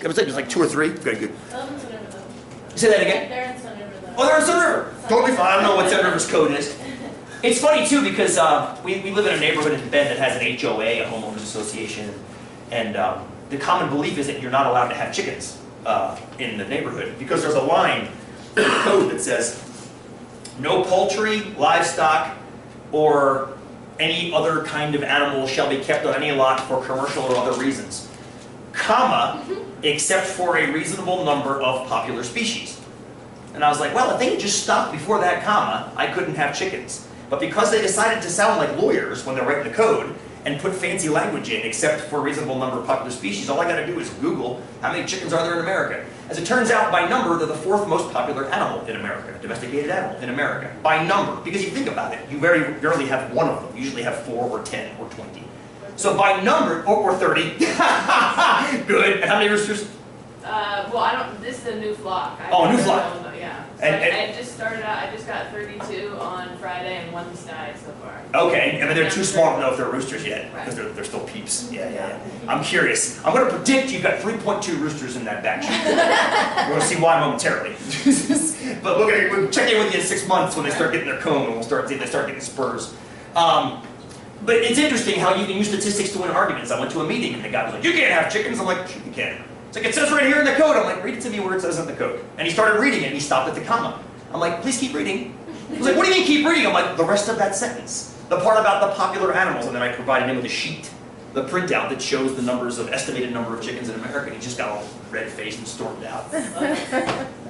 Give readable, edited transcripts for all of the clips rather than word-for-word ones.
It was like 2 or 3? Good, good. Eleven's Sun River though. Say that again? They're in Sun River though. Oh, they're in Sun River. Totally fine. I don't know what Sun River's code is. It's funny too because we live in a neighborhood in Bend that has an HOA, a homeowners association, and the common belief is that you're not allowed to have chickens in the neighborhood because there's a line in the code that says no poultry, livestock, or any other kind of animal shall be kept on any lot for commercial or other reasons, comma, except for a reasonable number of popular species. And I was like, well, if they had just stopped before that comma, I couldn't have chickens. But because they decided to sound like lawyers when they're writing the code and put fancy language in, except for a reasonable number of popular species, all I got to do is Google how many chickens are there in America. As it turns out, by number, they're the 4th most popular animal in America, domesticated animal in America. By number, because you think about it, you very rarely have one of them. You usually have 4 or 10 or 20. So by number, or 30. Good. And how many roosters? Well, this is a new flock. Oh, new flock. Yeah. So And I just started out, I just got 32 on Friday and one's died so far. Okay, I mean they're too small to know if they're roosters yet, because they're still peeps. Yeah. I'm curious. I'm going to predict you've got 3.2 roosters in that batch. We're going to see why momentarily. But we'll check in with you in 6 months when they start getting their comb, and we'll start see if they start getting spurs. But it's interesting how you can use statistics to win arguments. I went to a meeting and the guy was like, "You can't have chickens." I'm like, "Sure you can." It's like, "It says right here in the code." I'm like, "Read it to me where it says in the code." And he started reading it and he stopped at the comma. I'm like, "Please keep reading." He was like, "What do you mean keep reading?" I'm like, "The rest of that sentence. The part about the popular animals." And then I provided him with a sheet, the printout that shows the numbers of estimated number of chickens in America. And he just got all red-faced and stormed out.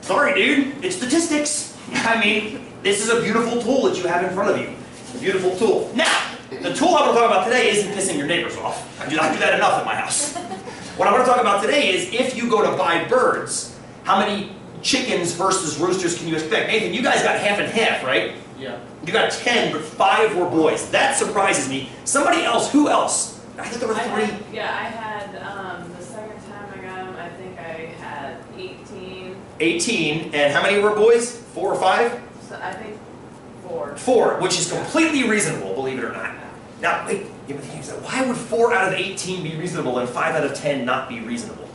Sorry, dude. It's statistics. I mean, this is a beautiful tool that you have in front of you. A beautiful tool. Now, the tool I want to talk about today isn't pissing your neighbors off. I do that enough at my house. What I want to talk about today is if you go to buy birds, how many chickens versus roosters can you expect? Nathan, you guys got half and half, right? Yeah. You got 10, but 5 were boys. That surprises me. Somebody else, who else? I think there were 3. I had the second time I got them, I think I had 18. 18, and how many were boys? 4 or 5? So I think 4. 4, which is completely reasonable, believe it or not. Now, wait, why would 4 out of 18 be reasonable and 5 out of 10 not be reasonable?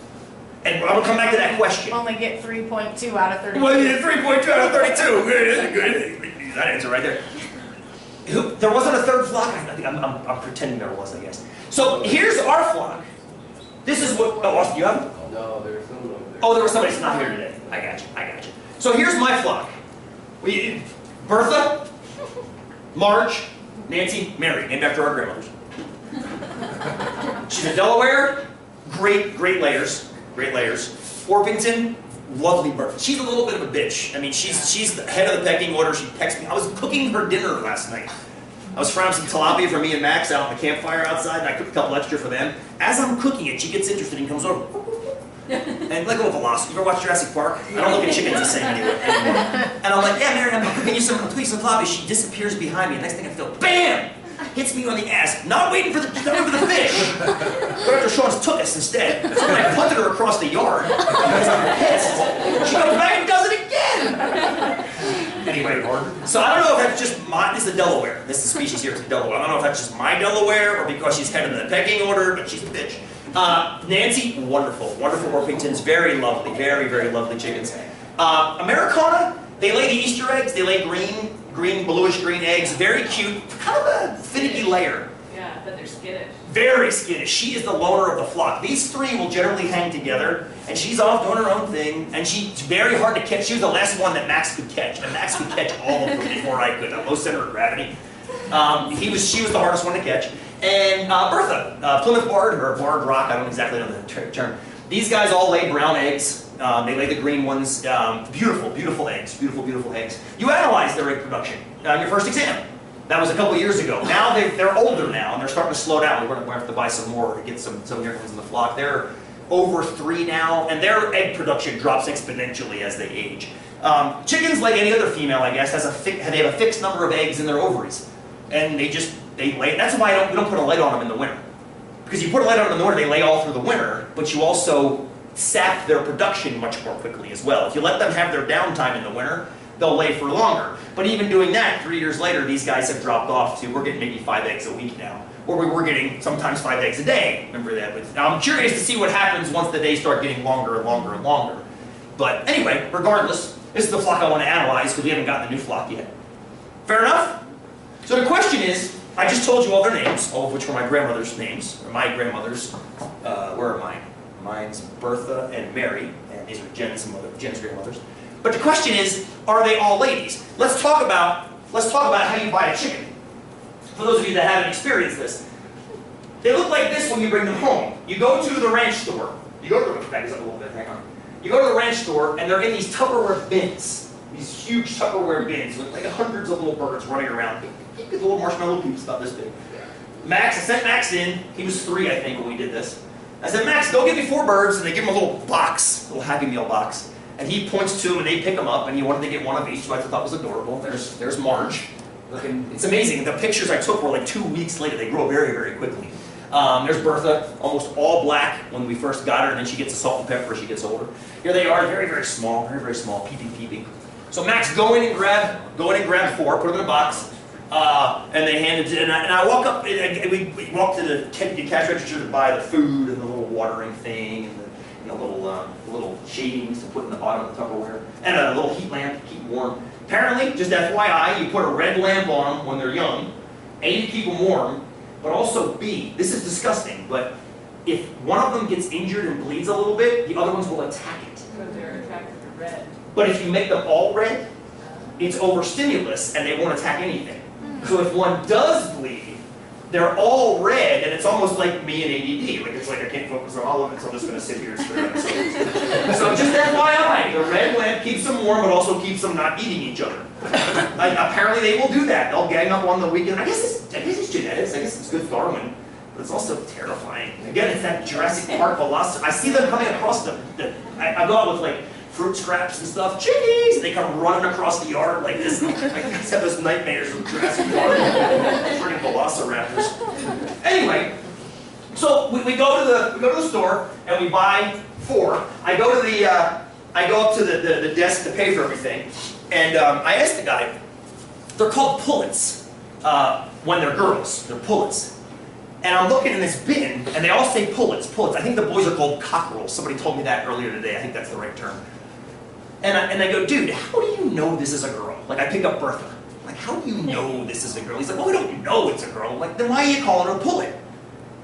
And I'm going to come back to that question. Only get 3.2 out of 32. Well, you get 3.2 out of 32. Good. That answer right there. There wasn't a third flock? I'm pretending there was, I guess. So here's our flock. This is what... Oh, Austin, you have it? No, there's someone over there. Oh, there was somebody that's not here today. I got you. So here's my flock. Bertha, Marge, Nancy, Mary, named after our grandmothers. She's a Delaware, great layers. Orpington, lovely bird. She's a little bit of a bitch. I mean, she's the head of the pecking order. She pecks me. I was cooking her dinner last night. I was frying some tilapia for me and Max out on the campfire outside, and I cooked a couple extra for them. As I'm cooking it, she gets interested and comes over. And like a little velocity. You ever watch Jurassic Park? I don't look at chickens the same anymore. And I'm like, "Yeah, Mary, I'm cooking you some tilapia." She disappears behind me. And next thing I feel, bam! Hits me on the ass. Not waiting for the fish. But after Sean's took us instead. So then I punted her across the yard because I'm pissed. She goes back and does it again. Anyway, so I don't know if that's just this is the Delaware. This is the species here, it's the Delaware. I don't know if that's just my Delaware or because she's head of the pecking order, but she's a bitch. Nancy, wonderful Orpingtons, very lovely, very lovely chickens. Americana, they lay the Easter eggs, they lay green, bluish green eggs, very cute, kind of a finicky layer. Yeah, but they're skittish. Very skittish. She is the loner of the flock. These 3 will generally hang together, and she's off doing her own thing, and she's very hard to catch. She was the last one that Max could catch, and Max could catch all of them before I could. Low center of gravity. She was the hardest one to catch. And Bertha, Plymouth Barred, or Barred Rock, I don't exactly know the term. These guys all lay brown eggs. They lay the green ones. Beautiful eggs. Beautiful eggs. You analyzed their egg production on your first exam. That was a couple years ago. Now they're older now, and they're starting to slow down. We're going to have to buy some more to get some new ones in the flock. They're over 3 now, and their egg production drops exponentially as they age. Chickens, like any other female, I guess, they have a fixed number of eggs in their ovaries, and they lay. That's why we don't put a light on them in the winter, because you put a light on them in the winter, they lay all through the winter, but you also sap their production much more quickly as well. If you let them have their downtime in the winter, they'll lay for longer. But even doing that, 3 years later, these guys have dropped off to, we're getting maybe 5 eggs a week now. where we were getting sometimes 5 eggs a day. Remember that? Now I'm curious to see what happens once the days start getting longer and longer and longer. But anyway, regardless, this is the flock I want to analyze because we haven't gotten the new flock yet. Fair enough? So the question is, I just told you all their names, all of which were my grandmother's names, or my grandmother's. Where are mine? Mine's Bertha and Mary, and these are Jen's grandmothers. But the question is, are they all ladies? Let's talk about how you buy a chicken. For those of you that haven't experienced this, they look like this when you bring them home. You go to the ranch store. You go to back this up a little bit. Hang on. You go to the ranch store, and they're in these Tupperware bins. These huge Tupperware bins with like hundreds of little birds running around. The little marshmallow pieces about this big. I sent Max in. He was 3, I think, when we did this. I said, Max, go get me 4 birds, and they give him a little box, a little Happy Meal box. And he points to them, and they pick them up, and he wanted to get one of each, which I thought was adorable. There's Marge. Looking, it's amazing. The pictures I took were like 2 weeks later. They grow very, very quickly. There's Bertha, almost all black when we first got her, and then she gets a salt and pepper as she gets older. Here they are, very, very small, peeping, peeping. So Max, go in and grab 4, put them in a box, and they hand it to, and I walk up, and we walk to the cash register to buy the food and the little watering thing and the little shavings to put in the bottom of the Tupperware, and a little heat lamp to keep warm. Apparently, just FYI, you put a red lamp on them when they're young, A, to keep them warm, but also B, this is disgusting, but if one of them gets injured and bleeds a little bit, the other ones will attack it. Because they're attracted to red. But if you make them all red, it's overstimulus and they won't attack anything. So if one does bleed, they're all red, and it's almost like me and ADD. Like it's like I can't focus on all of it, so I'm just going to sit here and stare at it. So just FYI, the red lamp keeps them warm, but also keeps them not eating each other. Apparently they will do that. They'll gang up on the weekend. I guess it's genetics. I guess it's good Darwin. But it's also terrifying. Again, it's that Jurassic Park velocity. I see them coming across I go out with like fruit scraps and stuff, chickies, and they come running across the yard like this. I just have those nightmares of Jurassic Park, freaking velociraptors. Anyway, so we go to the store and we buy 4. I go up to the desk to pay for everything, and I asked the guy. They're called pullets when they're girls. They're pullets. And I'm looking in this bin, and they all say pullets. I think the boys are called cockerels. Somebody told me that earlier today. I think that's the right term. And I go, dude, how do you know this is a girl? Like, I pick up Bertha. Like, how do you know this is a girl? He's like, well, we don't know it's a girl. Like, then why are you calling her a pullet?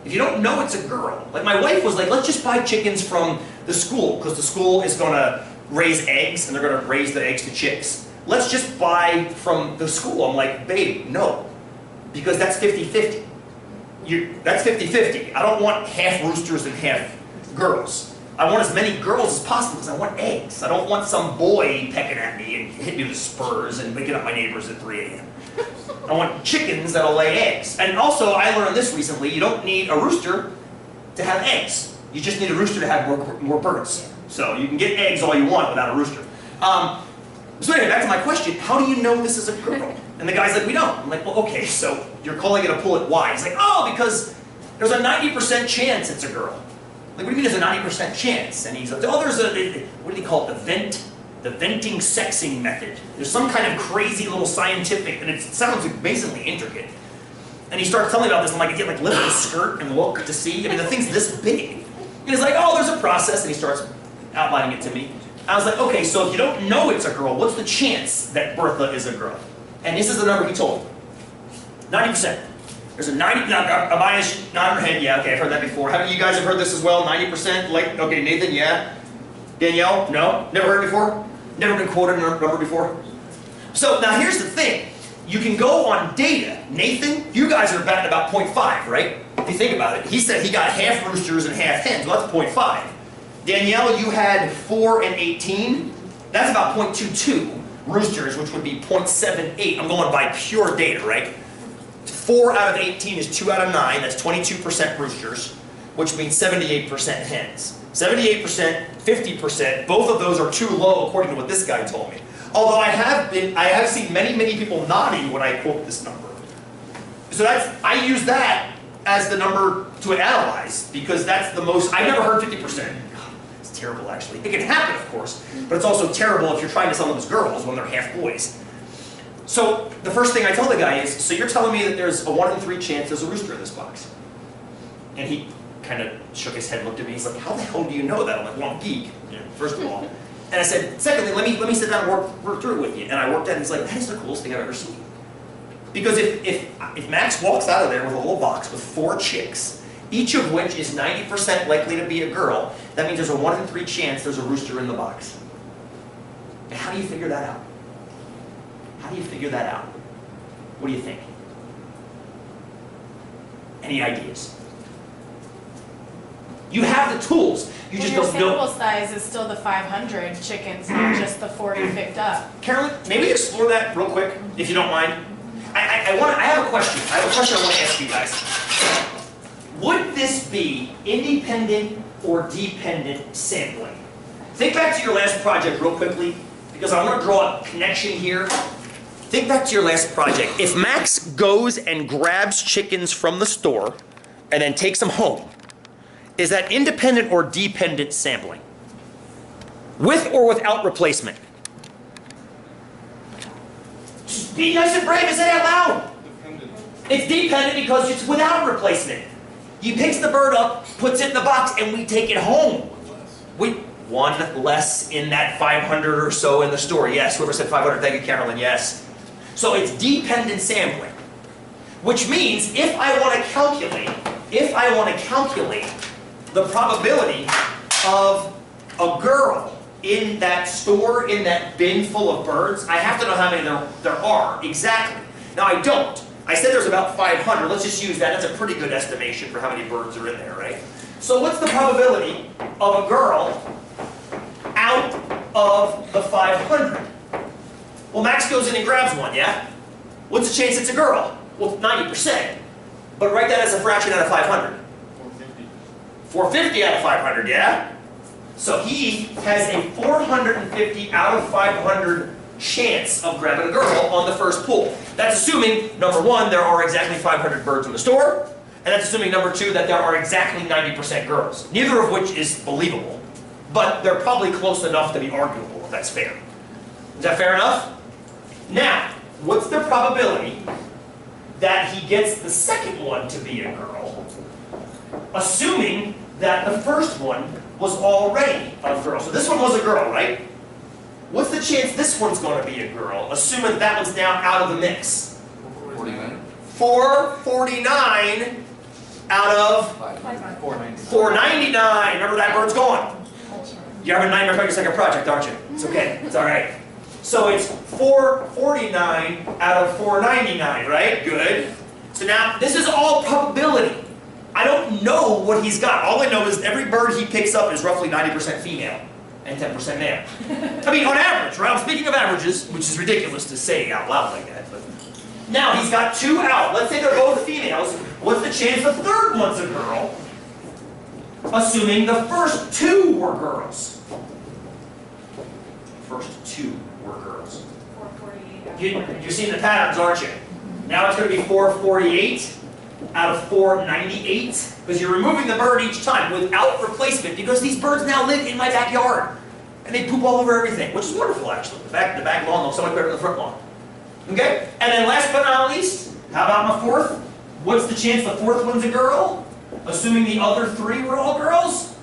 If you don't know it's a girl. Like, my wife was like, let's just buy chickens from the school, because the school is going to raise eggs, and they're going to raise the eggs to chicks. Let's just buy from the school. I'm like, babe, no. Because that's 50-50. That's 50-50. I don't want half roosters and half girls. I want as many girls as possible because I want eggs. I don't want some boy pecking at me and hitting me with spurs and waking up my neighbors at 3 a.m. I want chickens that'll lay eggs. And also, I learned this recently, you don't need a rooster to have eggs. You just need a rooster to have more birds. So you can get eggs all you want without a rooster. So anyway, back to my question, how do you know this is a girl? And the guy's like, we don't. I'm like, well, okay, so you're calling it a pullet, why? He's like, oh, because there's a 90% chance it's a girl. Like, what do you mean there's a 90% chance? And he's like, oh, there's what do they call it? The venting sexing method. There's some kind of crazy little scientific, and it sounds amazingly intricate. And he starts telling me about this, and I'm like, I get like lift the skirt and look to see. I mean, the thing's this big. And he's like, oh, there's a process, and he starts outlining it to me. I was like, okay, so if you don't know it's a girl, what's the chance that Bertha is a girl? And this is the number he told me. 90%. There's a 90, Amaya's nodding her head, yeah, okay, I've heard that before. How many of you guys have heard this as well? 90%? Like, okay, Nathan, yeah? Danielle, no? Never heard it before? Never been quoted a number before? So, now here's the thing. You can go on data. Nathan, you guys are batting about 0.5, right? If you think about it. He said he got half roosters and half hens. Well, that's 0.5. Danielle, you had 4 and 18. That's about 0.22 roosters, which would be 0.78. I'm going by pure data, right? 4 out of 18 is 2 out of 9. That's 22% roosters, which means 78% hens. 78%, 50%, both of those are too low according to what this guy told me. Although I have seen many people nodding when I quote this number. So I use that as the number to analyze, because that's the most, I never heard 50%. It's terrible, actually. It can happen, of course, but it's also terrible if you're trying to sell them as girls when they're half boys. So the first thing I tell the guy is, so you're telling me that there's a 1 in 3 chance there's a rooster in this box? And he kind of shook his head, looked at me, he's like, how the hell do you know that? I'm like, well, I'm a geek, first of all. And I said, secondly, let me sit down and work through it with you. And I worked at it, and he's like, that is the coolest thing I've ever seen. Because if Max walks out of there with a little box with 4 chicks, each of which is 90% likely to be a girl, that means there's a 1 in 3 chance there's a rooster in the box. And how do you figure that out? How do you figure that out? What do you think? Any ideas? You have the tools. You just don't know. Your sample size is still the 500 chickens, not just the 40 picked up. Carolyn, maybe explore that real quick, if you don't mind. I have a question. I have a question I want to ask you guys. Would this be independent or dependent sampling? Think back to your last project real quickly, because I want to draw a connection here. Think back to your last project. If Max goes and grabs chickens from the store and then takes them home, is that independent or dependent sampling? With or without replacement? Just be nice and brave and say it out loud. Dependent. It's dependent because it's without replacement. He picks the bird up, puts it in the box, and we take it home. One less in that 500 or so in the store. Yes, whoever said 500, thank you, Carolyn, yes. So it's dependent sampling, which means if I want to calculate the probability of a girl in that store, in that bin full of birds, I have to know how many there are exactly. Now I don't. I said there's about 500. Let's just use that. That's a pretty good estimation for how many birds are in there, right? So what's the probability of a girl out of the 500? Well, Max goes in and grabs one, yeah? What's the chance it's a girl? Well, 90%. But write that as a fraction out of 500. 450. 450 out of 500, yeah? So he has a 450 out of 500 chance of grabbing a girl on the first pull. That's assuming, number one, there are exactly 500 birds in the store, and that's assuming, number two, that there are exactly 90% girls. Neither of which is believable, but they're probably close enough to be arguable, if that's fair. Is that fair enough? Now, what's the probability that he gets the second one to be a girl, assuming that the first one was already a girl? So this one was a girl, right? What's the chance this one's going to be a girl, assuming that one's now out of the mix? 49. 449 out of 499. Remember, that bird's gone. You're having a nightmare about your second project, aren't you? It's okay. It's all right. So it's 449 out of 499, right? Good. So now, this is all probability. I don't know what he's got. All I know is every bird he picks up is roughly 90% female and 10% male. I mean, on average, right? I'm speaking of averages, which is ridiculous to say out loud like that. But now, he's got 2 out. Let's say they're both females. What's the chance the third one's a girl? Assuming the first 2 were girls. First 2 were girls. 448. You're seeing the patterns, aren't you? Now it's going to be 448 out of 498, because you're removing the bird each time without replacement, because these birds now live in my backyard. And they poop all over everything, which is wonderful, actually. The back lawn looks so much better than the front lawn. Okay? And then last but not least, how about my fourth? What's the chance the fourth one's a girl? Assuming the other 3 were all girls?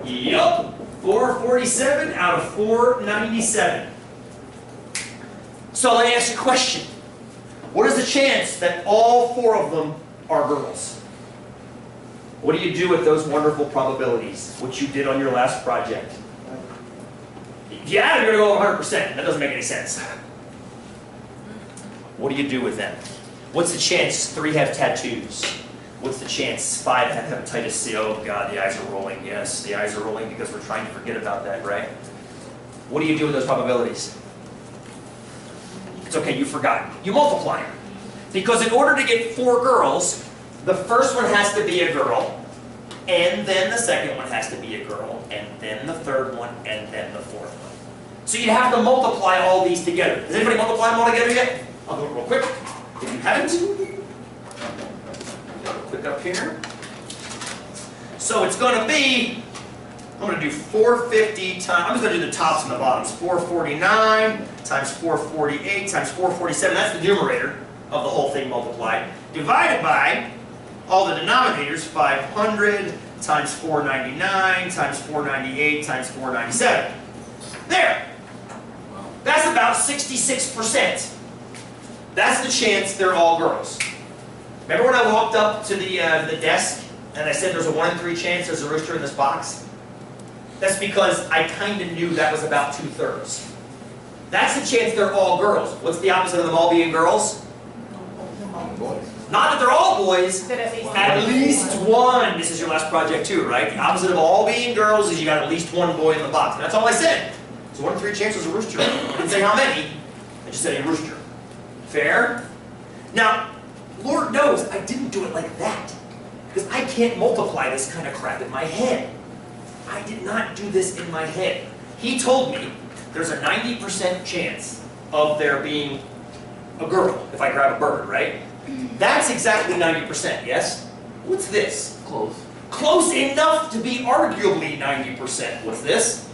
Yup. 447 out of 497. So let me ask you a question. What is the chance that all 4 of them are girls? What do you do with those wonderful probabilities, which you did on your last project? If you add them, you're going to go 100%. That doesn't make any sense. What do you do with them? What's the chance 3 have tattoos? What's the chance 5 have hepatitis C? Oh God, the eyes are rolling. Yes, the eyes are rolling because we're trying to forget about that, right? What do you do with those probabilities? It's okay, you forgot. You multiply them. Because in order to get 4 girls, the first one has to be a girl, and then the second one has to be a girl, and then the third one, and then the fourth one. So you have to multiply all these together. Has anybody multiplied them all together yet? I'll do it real quick. If you haven't, quick up here. So it's going to be I'm going to do 450 times, I'm just going to do the tops and the bottoms. 449 times 448 times 447, that's the numerator of the whole thing multiplied, divided by all the denominators, 500 times 499 times 498 times 497. There! That's about 66%. That's the chance they're all girls. Remember when I walked up to the desk and I said there's a 1 in 3 chance there's a rooster in this box? That's because I kind of knew that was about 2/3. That's the chance they're all girls. What's the opposite of them all being girls? Not that they're all boys, at least one. This is your last project too, right? The opposite of all being girls is you got at least one boy in the box. And that's all I said. So 1 in 3 chance was a rooster. I didn't say how many, I just said a rooster. Fair? Now, Lord knows I didn't do it like that. Because I can't multiply this kind of crap in my head. I did not do this in my head. He told me there's a 90% chance of there being a girl if I grab a bird, right? That's exactly 90%, yes? What's this? Close. Close enough to be arguably 90%. What's this?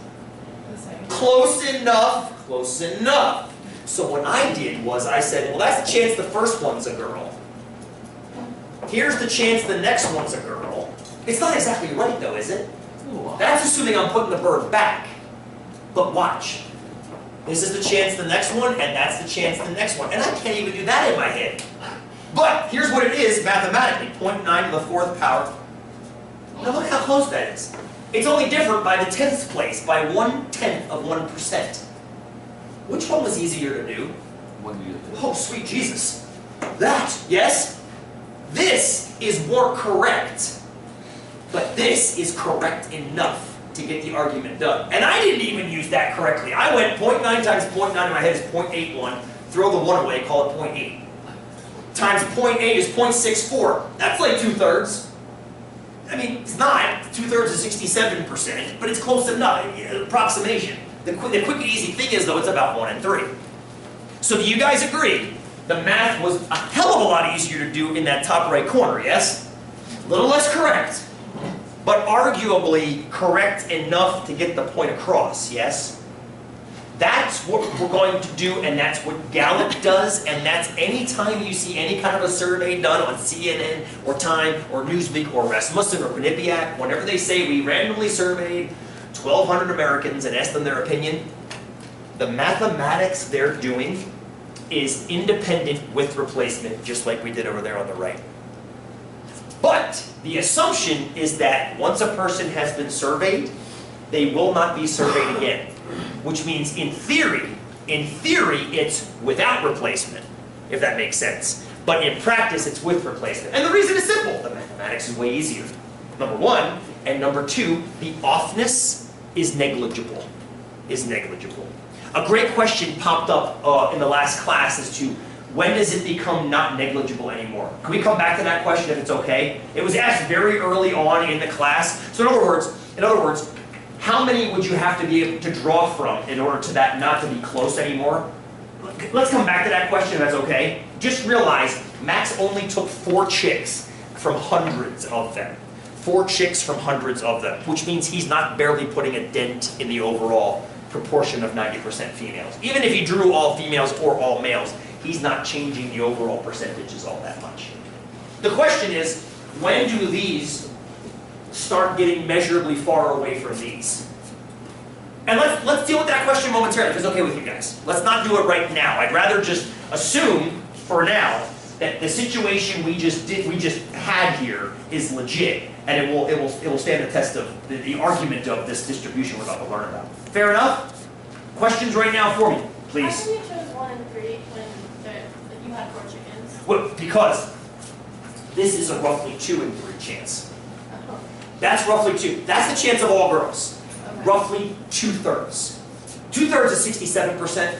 Close enough, close enough. So what I did was I said, well, that's the chance the first one's a girl. Here's the chance the next one's a girl. It's not exactly right though, is it? That's assuming I'm putting the bird back. But watch. This is the chance the next one, and that's the chance the next one. And I can't even do that in my head. But here's what it is mathematically. 0.9 to the 4th power. Now look how close that is. It's only different by the 10th place, by 1/10 of 1%. Which one was easier to do? Oh, sweet Jesus. That, yes? This is more correct. But this is correct enough to get the argument done. And I didn't even use that correctly. I went 0.9 times 0.9 in my head is 0.81. Throw the 1 away, call it 0.8. Times 0.8 is 0.64. That's like 2/3. I mean, it's not. 2/3 is 67%, but it's close enough. Approximation. The quick and easy thing is, though, it's about 1 in 3. So do you guys agree? The math was a hell of a lot easier to do in that top right corner, yes? A little less correct, but arguably correct enough to get the point across, yes? That's what we're going to do, and that's what Gallup does, and that's any time you see any kind of a survey done on CNN or Time or Newsweek or Rasmussen or Quinnipiac, whenever they say we randomly surveyed 1,200 Americans and asked them their opinion, the mathematics they're doing is independent with replacement, just like we did over there on the right. But the assumption is that once a person has been surveyed, they will not be surveyed again. Which means in theory, it's without replacement, if that makes sense. But in practice, it's with replacement. And the reason is simple. The mathematics is way easier. Number one, and number two, the offness is negligible. A great question popped up in the last class as to when does it become not negligible anymore? Can we come back to that question if it's okay? It was asked very early on in the class. So in other words, how many would you have to be able to draw from in order to that not to be close anymore? Let's come back to that question if that's okay. Just realize Max only took 4 chicks from hundreds of them. 4 chicks from hundreds of them, which means he's not barely putting a dent in the overall proportion of 90% females. Even if he drew all females or all males, he's not changing the overall percentages all that much. The question is, when do these start getting measurably far away from these? And let's deal with that question momentarily, if it's okay with you guys. Let's not do it right now. I'd rather just assume, for now, that the situation we just had here is legit, and it will stand the test of the argument of this distribution we're about to learn about. Fair enough? Questions right now for me, please. How come you chose 1 in 3 when you had 4 chickens? Well, because this is a roughly 2 in 3 chance. Oh. That's roughly 2. That's the chance of all girls. Okay. Roughly 2/3. 2/3 is 67%.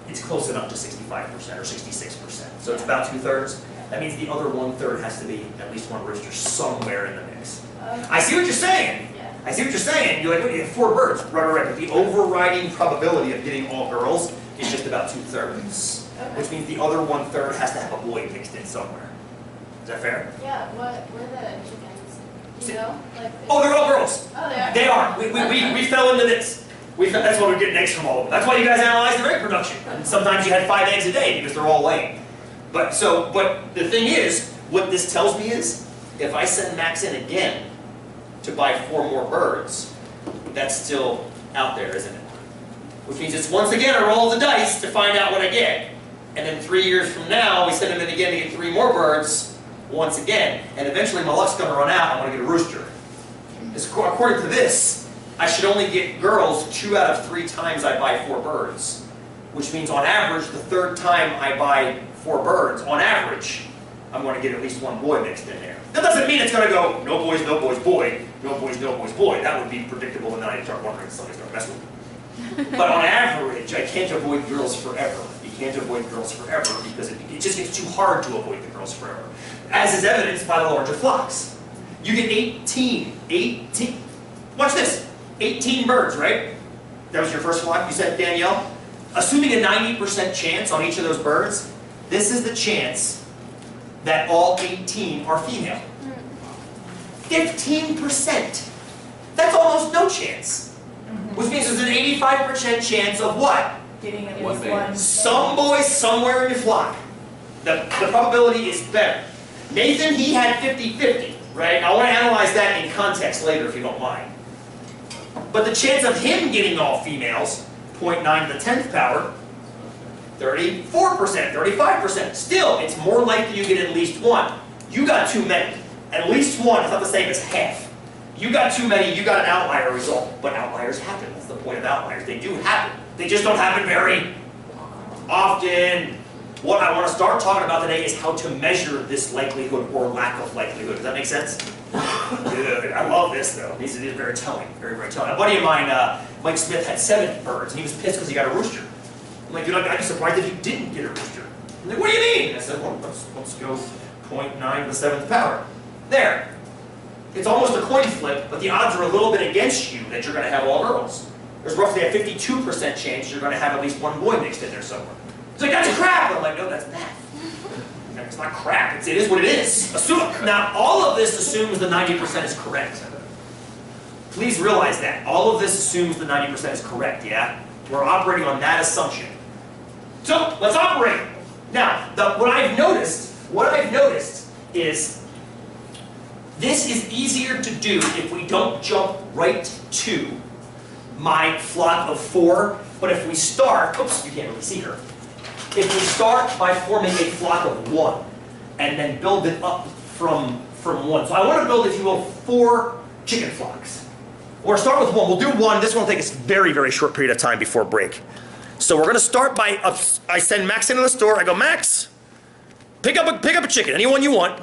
It's close enough to 65% or 66%. So it's about 2/3. That means the other 1/3 has to be at least one rooster somewhere in the mix. Okay. I see what you're saying. Yeah. I see what you're saying. You're like, you have 4 birds. Right. But the overriding probability of getting all girls is just about 2/3. Okay. Which means the other 1/3 has to have a boy mixed in somewhere. Is that fair? Yeah, where the chickens? You know? Like, Oh, they're all girls. oh, they are? They are. We fell into this. That's why we're getting eggs from all of them. That's why you guys analyze their egg production. And sometimes you had 5 eggs a day because they're all laying. But the thing is, what this tells me is, if I send Max in again to buy 4 more birds, that's still out there, isn't it? Which means it's once again I roll the dice to find out what I get. And then 3 years from now, we send him in again to get 3 more birds once again. And eventually my luck's going to run out. I'm going to get a rooster. According to this, I should only get girls 2 out of 3 times I buy 4 birds. Which means on average, the 3rd time I buy 4 birds, on average, I'm going to get at least 1 boy mixed in there. That doesn't mean it's going to go, no boys, boy, no boys, boy. That would be predictable, and then I'd start wondering if somebody's going to mess with me. But on average, I can't avoid girls forever. You can't avoid girls forever because it just gets too hard to avoid the girls forever. As is evidenced by the larger flocks. You get 18, watch this, 18 birds, right? That was your first flock, you said, Danielle? Assuming a 90% chance on each of those birds, this is the chance that all 18 are female. 15%. That's almost no chance. Which means there's an 85% chance of what? Getting at least one. Some boys somewhere in your flock. The probability is better. Nathan, he had 50-50, right? I want to analyze that in context later if you don't mind. But the chance of him getting all females, 0.9 to the 10th power, 34%, 35%. Still, it's more likely you get at least 1. You got too many. At least 1 is not the same as half. You got too many, you got an outlier result. But outliers happen. That's the point of outliers. They do happen. They just don't happen very often. What I want to start talking about today is how to measure this likelihood or lack of likelihood. Does that make sense? Good. I love this though. These are very telling. Very, very telling. A buddy of mine, Mike Smith, had 7 birds, and he was pissed because he got a rooster. I'm like, dude, I'd be surprised if you didn't get a rooster. I'm like, what do you mean? I said, well, let's go 0.9 to the 7th power. There. It's almost a coin flip, but the odds are a little bit against you that you're going to have all girls. There's roughly a 52% chance you're going to have at least 1 boy mixed in there somewhere. He's like, that's crap! I'm like, no, that's math. It's not crap, it is what it is. Assume. Now, all of this assumes the 90% is correct. Please realize that. All of this assumes the 90% is correct, yeah? We're operating on that assumption. So, let's operate. Now, what I've noticed is this is easier to do if we don't jump right to my flock of 4, but if we start, oops, you can't really see her. If we start by forming a flock of 1, and then build it up from 1. So I want to build, if you will, 4 chicken flocks. We're going to start with 1. We'll do 1. This one will take us a very, very short period of time before break. So we're going to start by, I send Max into the store. I go, Max, pick up a chicken, anyone you want.